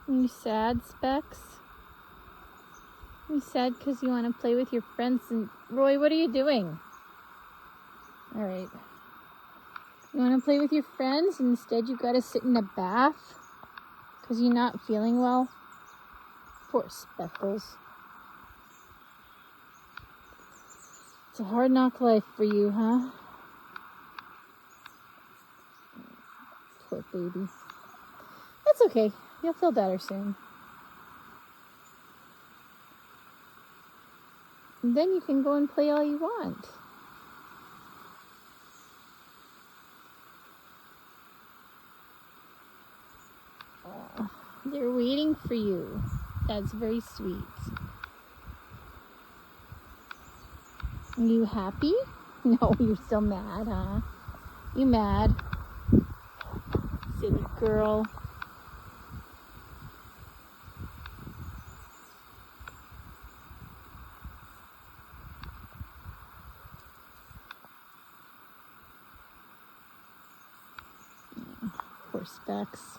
Are you sad, Specs? Are you sad because you want to play with your friends? And Roy, what are you doing? All right. You want to play with your friends and instead you got to sit in a bath because you're not feeling well? Poor Speckles. It's a hard knock life for you, huh? Poor baby. That's okay. You'll feel better soon. And then you can go and play all you want. Oh, they're waiting for you. That's very sweet. Are you happy? No, you're still mad, huh? You mad? Silly girl. Poor Specs.